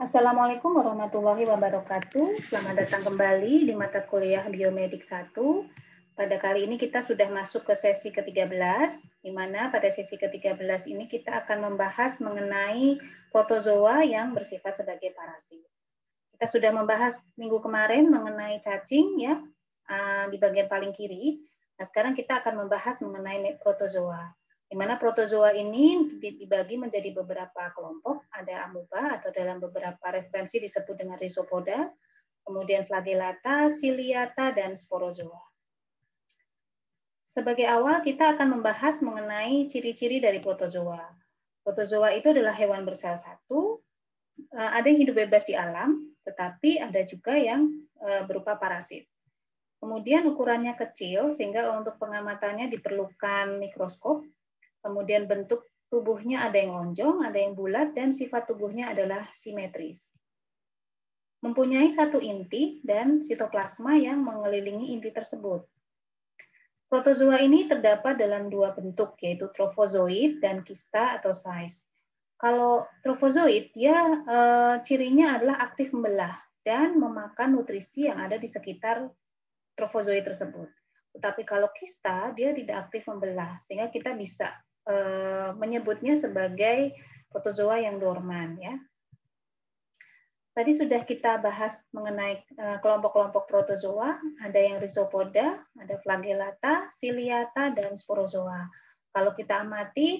Assalamualaikum warahmatullahi wabarakatuh. Selamat datang kembali di mata kuliah Biomedik 1. Pada kali ini kita sudah masuk ke sesi ke-13, di mana pada sesi ke-13 ini kita akan membahas mengenai protozoa yang bersifat sebagai parasit. Kita sudah membahas minggu kemarin mengenai cacing ya, di bagian paling kiri. Nah, sekarang kita akan membahas mengenai protozoa, di mana protozoa ini dibagi menjadi beberapa kelompok. Ada amoeba atau dalam beberapa referensi disebut dengan rhizopoda, kemudian flagellata, ciliata, dan sporozoa. Sebagai awal kita akan membahas mengenai ciri-ciri dari protozoa. Protozoa itu adalah hewan bersel satu, ada yang hidup bebas di alam, tetapi ada juga yang berupa parasit. Kemudian ukurannya kecil sehingga untuk pengamatannya diperlukan mikroskop. Kemudian bentuk tubuhnya ada yang lonjong, ada yang bulat, dan sifat tubuhnya adalah simetris. Mempunyai satu inti dan sitoplasma yang mengelilingi inti tersebut. Protozoa ini terdapat dalam dua bentuk, yaitu trofozoid dan kista atau size. Kalau trofozoid, dia cirinya adalah aktif membelah dan memakan nutrisi yang ada di sekitar trofozoid tersebut. Tetapi kalau kista, dia tidak aktif membelah, sehingga kita bisa menyebutnya sebagai protozoa yang dorman. Ya. Tadi sudah kita bahas mengenai kelompok-kelompok protozoa, ada yang rhizopoda, ada flagellata, ciliata, dan sporozoa. Kalau kita amati,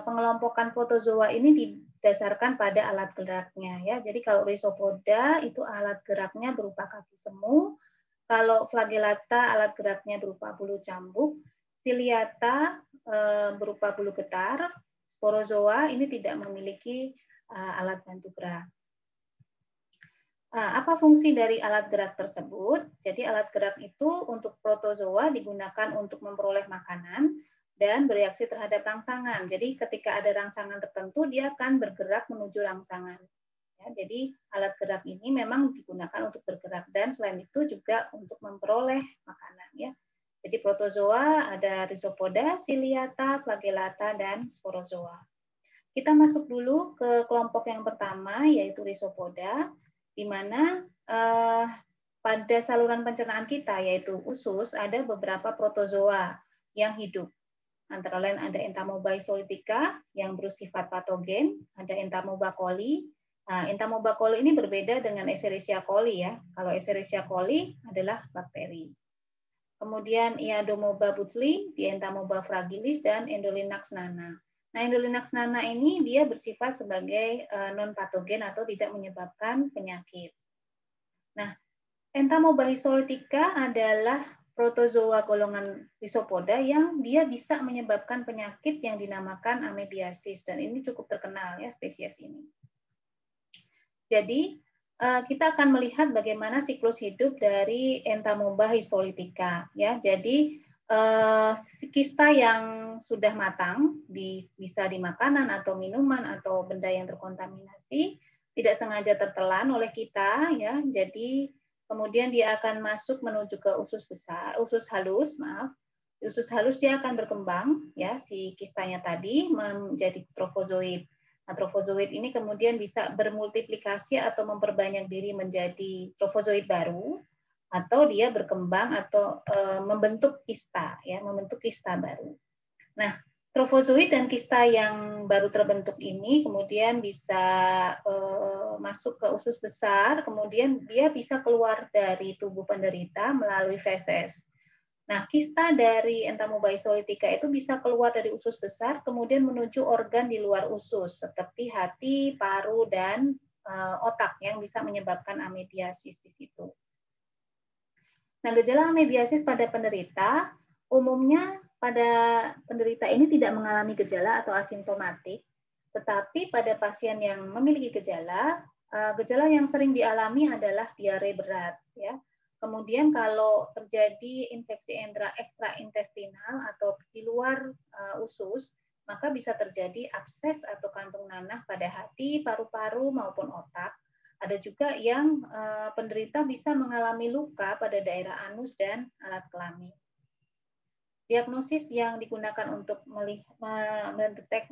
pengelompokan protozoa ini didasarkan pada alat geraknya. Ya. Jadi kalau rhizopoda itu alat geraknya berupa kaki semu, kalau flagellata alat geraknya berupa bulu cambuk, ciliata berupa bulu getar, sporozoa ini tidak memiliki alat bantu gerak. Apa fungsi dari alat gerak tersebut? Jadi alat gerak itu untuk protozoa digunakan untuk memperoleh makanan dan bereaksi terhadap rangsangan. Jadi ketika ada rangsangan tertentu, dia akan bergerak menuju rangsangan. Ya, jadi alat gerak ini memang digunakan untuk bergerak dan selain itu juga untuk memperoleh makanan. Ya. Jadi protozoa ada rhizopoda, ciliata, flagellata, dan sporozoa. Kita masuk dulu ke kelompok yang pertama yaitu rhizopoda, di mana pada saluran pencernaan kita yaitu usus ada beberapa protozoa yang hidup. Antara lain ada Entamoeba isolitica yang bersifat patogen, ada Entamoeba coli. Nah, Entamoeba coli ini berbeda dengan Escherichia coli ya. Kalau Escherichia coli adalah bakteri. Kemudian Iadomoeba butzli, Entamoeba fragilis, dan Endolinax nana. Nah, Endolinax nana ini dia bersifat sebagai non-patogen atau tidak menyebabkan penyakit. Nah, Entamoeba isolitica adalah protozoa golongan rhizopoda yang dia bisa menyebabkan penyakit yang dinamakan amebiasis, dan ini cukup terkenal ya spesies ini. Jadi kita akan melihat bagaimana siklus hidup dari Entamoeba isolitica ya. Jadi kista yang sudah matang bisa di makanan atau minuman atau benda yang terkontaminasi tidak sengaja tertelan oleh kita ya. Jadi kemudian dia akan masuk menuju ke usus halus, maaf. Usus halus dia akan berkembang ya si kistanya tadi menjadi trofozoid. Nah, trofozoid ini kemudian bisa bermultiplikasi atau memperbanyak diri menjadi trofozoid baru, atau dia berkembang atau membentuk kista, ya, membentuk kista baru. Nah, trofozoid dan kista yang baru terbentuk ini kemudian bisa masuk ke usus besar, kemudian dia bisa keluar dari tubuh penderita melalui feses. Nah, kista dari Entamoeba isolitica itu bisa keluar dari usus besar, kemudian menuju organ di luar usus, seperti hati, paru, dan otak yang bisa menyebabkan amebiasis di situ. Nah, gejala amebiasis pada penderita, umumnya pada penderita ini tidak mengalami gejala atau asimptomatik, tetapi pada pasien yang memiliki gejala yang sering dialami adalah diare berat, ya. Kemudian kalau terjadi infeksi ekstraintestinal atau di luar usus, maka bisa terjadi abses atau kantung nanah pada hati, paru-paru maupun otak. Ada juga yang penderita bisa mengalami luka pada daerah anus dan alat kelamin. Diagnosis yang digunakan untuk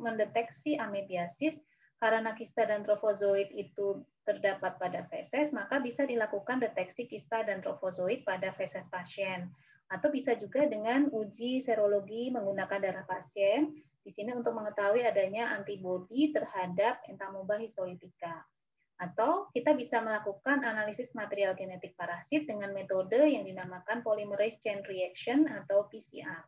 mendeteksi amebiasis karena kista dan trofozoit itu terdapat pada feses, maka bisa dilakukan deteksi kista dan trofozoit pada feses pasien. Atau bisa juga dengan uji serologi menggunakan darah pasien, di sini untuk mengetahui adanya antibodi terhadap Entamoeba histolytica. Atau kita bisa melakukan analisis material genetik parasit dengan metode yang dinamakan polymerase chain reaction atau PCR.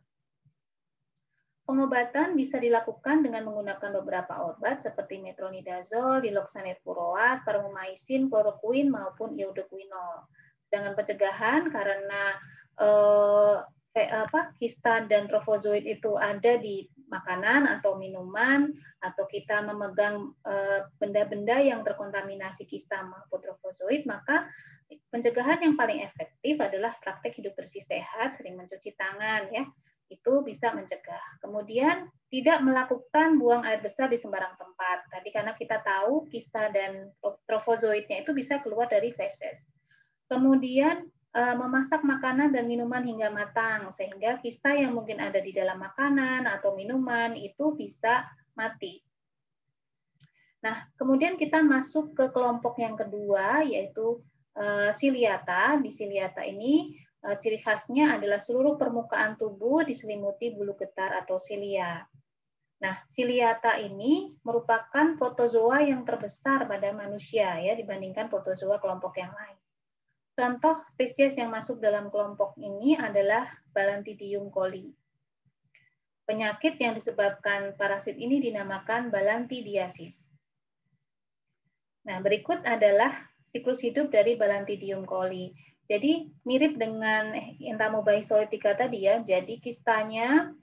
Pengobatan bisa dilakukan dengan menggunakan beberapa obat seperti metronidazol, diloxanate furoat, paromomycin, kloroquine maupun iodoquinol. Dengan pencegahan karena kista dan trofozoit itu ada di makanan atau minuman, atau kita memegang benda-benda yang terkontaminasi kista maupun trofozoit, maka pencegahan yang paling efektif adalah praktek hidup bersih sehat, sering mencuci tangan, ya, itu bisa mencegah. Kemudian tidak melakukan buang air besar di sembarang tempat. Tadi karena kita tahu kista dan trofozoitnya itu bisa keluar dari feses. Kemudian memasak makanan dan minuman hingga matang, sehingga kista yang mungkin ada di dalam makanan atau minuman itu bisa mati. Nah, kemudian kita masuk ke kelompok yang kedua, yaitu ciliata. Di ciliata ini, ciri khasnya adalah seluruh permukaan tubuh diselimuti bulu getar atau silia. Nah, ciliata ini merupakan protozoa yang terbesar pada manusia, ya, dibandingkan protozoa kelompok yang lain. Contoh spesies yang masuk dalam kelompok ini adalah Balantidium coli. Penyakit yang disebabkan parasit ini dinamakan balantidiasis. Nah, berikut adalah siklus hidup dari Balantidium coli. Jadi mirip dengan Entamoeba histolytica tadi, ya. Jadi kistanya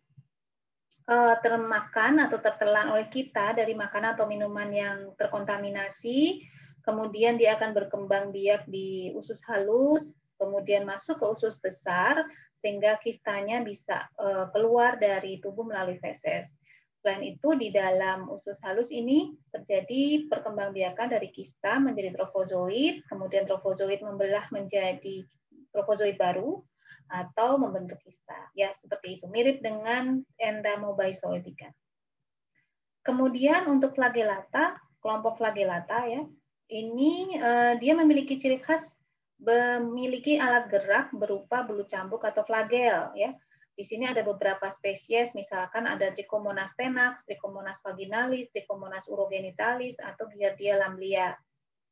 termakan atau tertelan oleh kita dari makanan atau minuman yang terkontaminasi. Kemudian dia akan berkembang biak di usus halus, kemudian masuk ke usus besar, sehingga kistanya bisa keluar dari tubuh melalui feses. Selain itu, di dalam usus halus ini terjadi perkembangbiakan dari kista menjadi trofozoit, kemudian trofozoit membelah menjadi trofozoit baru, atau membentuk kista. Ya, seperti itu. Mirip dengan Entamoeba histolytica. Kemudian untuk flagellata, kelompok flagellata, ya, ini dia memiliki ciri khas memiliki alat gerak berupa bulu cambuk atau flagel, ya. Di sini ada beberapa spesies, misalkan ada Trichomonas tenax, Trichomonas vaginalis, Trichomonas urogenitalis, atau Giardia lamblia.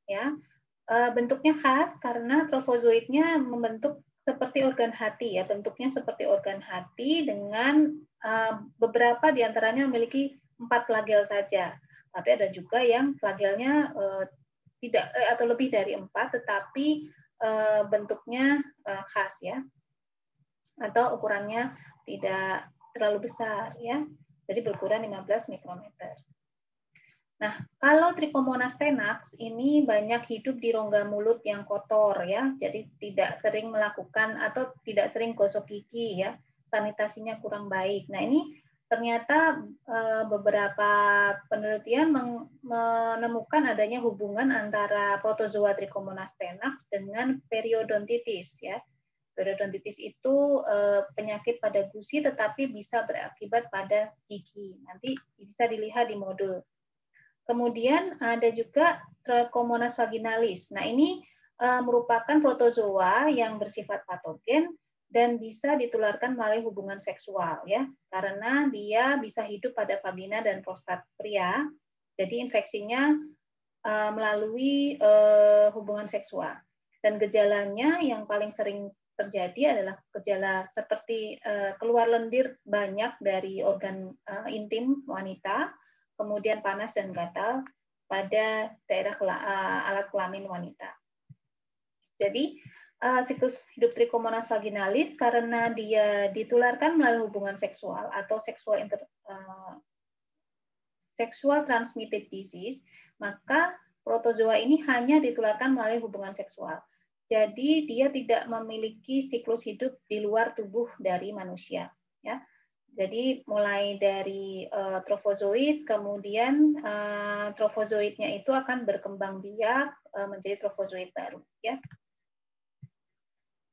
Ya, bentuknya khas karena trofozoitnya membentuk seperti organ hati, ya, bentuknya seperti organ hati dengan beberapa diantaranya memiliki 4 flagel saja. Tapi ada juga yang flagelnya tidak atau lebih dari 4, tetapi bentuknya khas, ya, atau ukurannya tidak terlalu besar, ya, jadi berukuran 15 mikrometer. Nah, kalau Trichomonas tenax ini banyak hidup di rongga mulut yang kotor, ya, jadi tidak sering melakukan atau tidak sering gosok gigi, ya, sanitasinya kurang baik. Nah, ini ternyata beberapa penelitian menemukan adanya hubungan antara protozoa Trichomonas tenax dengan periodontitis, ya. Periodontitis itu penyakit pada gusi tetapi bisa berakibat pada gigi. Nanti bisa dilihat di modul. Kemudian ada juga Trichomonas vaginalis. Nah, ini merupakan protozoa yang bersifat patogen dan bisa ditularkan melalui hubungan seksual, ya, karena dia bisa hidup pada vagina dan prostat pria. Jadi infeksinya melalui hubungan seksual. Dan gejalanya yang paling sering terjadi adalah gejala seperti keluar lendir banyak dari organ intim wanita, kemudian panas dan gatal pada daerah alat kelamin wanita. Jadi siklus hidup Trichomonas vaginalis karena dia ditularkan melalui hubungan seksual atau sexual transmitted disease, maka protozoa ini hanya ditularkan melalui hubungan seksual. Jadi dia tidak memiliki siklus hidup di luar tubuh dari manusia, ya. Jadi mulai dari trofozoit, kemudian trofozoitnya itu akan berkembang biak menjadi trofozoit baru, ya.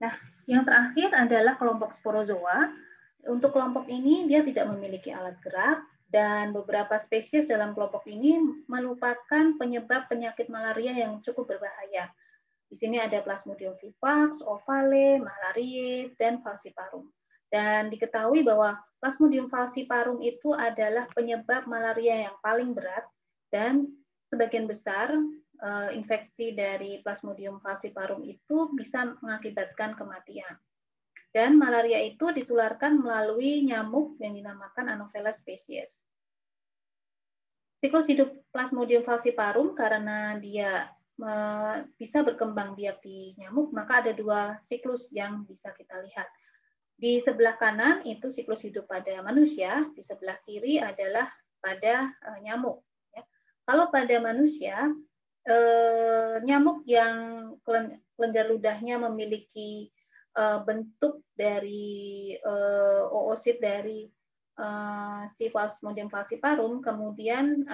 Nah, yang terakhir adalah kelompok sporozoa. Untuk kelompok ini dia tidak memiliki alat gerak, Dan beberapa spesies dalam kelompok ini merupakan penyebab penyakit malaria yang cukup berbahaya. Di sini ada Plasmodium vivax, ovale, malariae, dan falciparum. Dan diketahui bahwa Plasmodium falciparum itu adalah penyebab malaria yang paling berat dan sebagian besar infeksi dari Plasmodium falciparum itu bisa mengakibatkan kematian. Dan malaria itu ditularkan melalui nyamuk yang dinamakan Anopheles species. Siklus hidup Plasmodium falciparum karena dia bisa berkembang biak di nyamuk, maka ada dua siklus yang bisa kita lihat. Di sebelah kanan itu siklus hidup pada manusia, di sebelah kiri adalah pada nyamuk. Kalau pada manusia, nyamuk yang kelenjar ludahnya memiliki bentuk dari oosit dari si Plasmodium falciparum, kemudian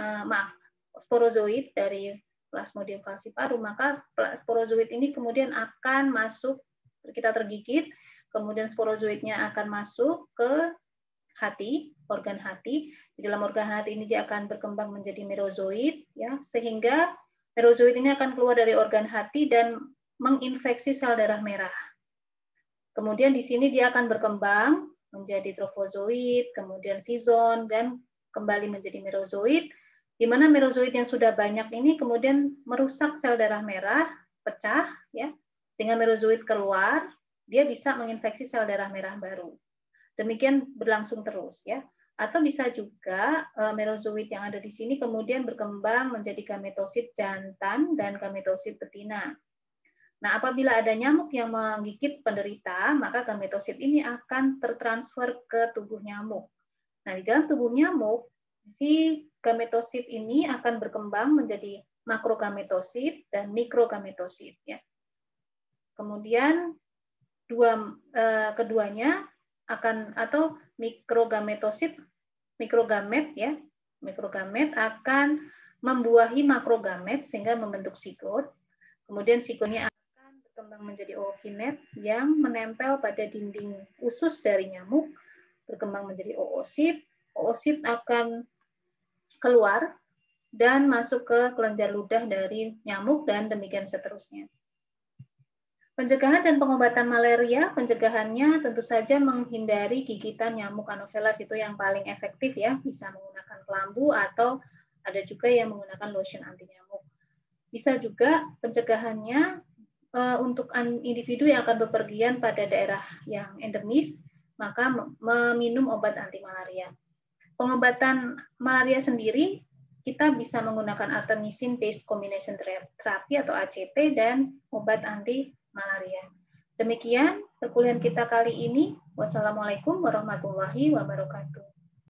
sporozoid dari Plasmodium falciparum, maka sporozoid ini kemudian akan masuk, kita tergigit, kemudian sporozoidnya akan masuk ke hati, organ hati. Di dalam organ hati ini dia akan berkembang menjadi merozoid, ya, sehingga merozoid ini akan keluar dari organ hati dan menginfeksi sel darah merah. Kemudian di sini dia akan berkembang menjadi trofozoid, kemudian sizon, dan kembali menjadi merozoid, di mana merozoid yang sudah banyak ini kemudian merusak sel darah merah, pecah, ya, sehingga merozoid keluar, dia bisa menginfeksi sel darah merah baru. Demikian berlangsung terus, ya. Atau bisa juga merozoid yang ada di sini kemudian berkembang menjadi gametosit jantan dan gametosit betina. Nah, apabila ada nyamuk yang menggigit penderita, maka gametosit ini akan tertransfer ke tubuh nyamuk. Nah, di dalam tubuh nyamuk, si gametosit ini akan berkembang menjadi makrogametosit dan mikrogametosit. Ya. Kemudian keduanya akan, atau mikrogametosit, mikrogamet ya, mikrogamet akan membuahi makrogamet sehingga membentuk sigot. Kemudian sigotnya berkembang menjadi ookinet yang menempel pada dinding usus dari nyamuk, berkembang menjadi oosit. Oosit akan keluar dan masuk ke kelenjar ludah dari nyamuk dan demikian seterusnya. Pencegahan dan pengobatan malaria, pencegahannya tentu saja menghindari gigitan nyamuk Anopheles, itu yang paling efektif ya, bisa menggunakan kelambu atau ada juga yang menggunakan lotion anti nyamuk. Bisa juga pencegahannya untuk individu yang akan bepergian pada daerah yang endemis, maka meminum obat anti malaria. Pengobatan malaria sendiri, kita bisa menggunakan artemisinin-based combination therapy atau ACT dan obat anti malaria. Demikian perkuliahan kita kali ini. Wassalamualaikum warahmatullahi wabarakatuh.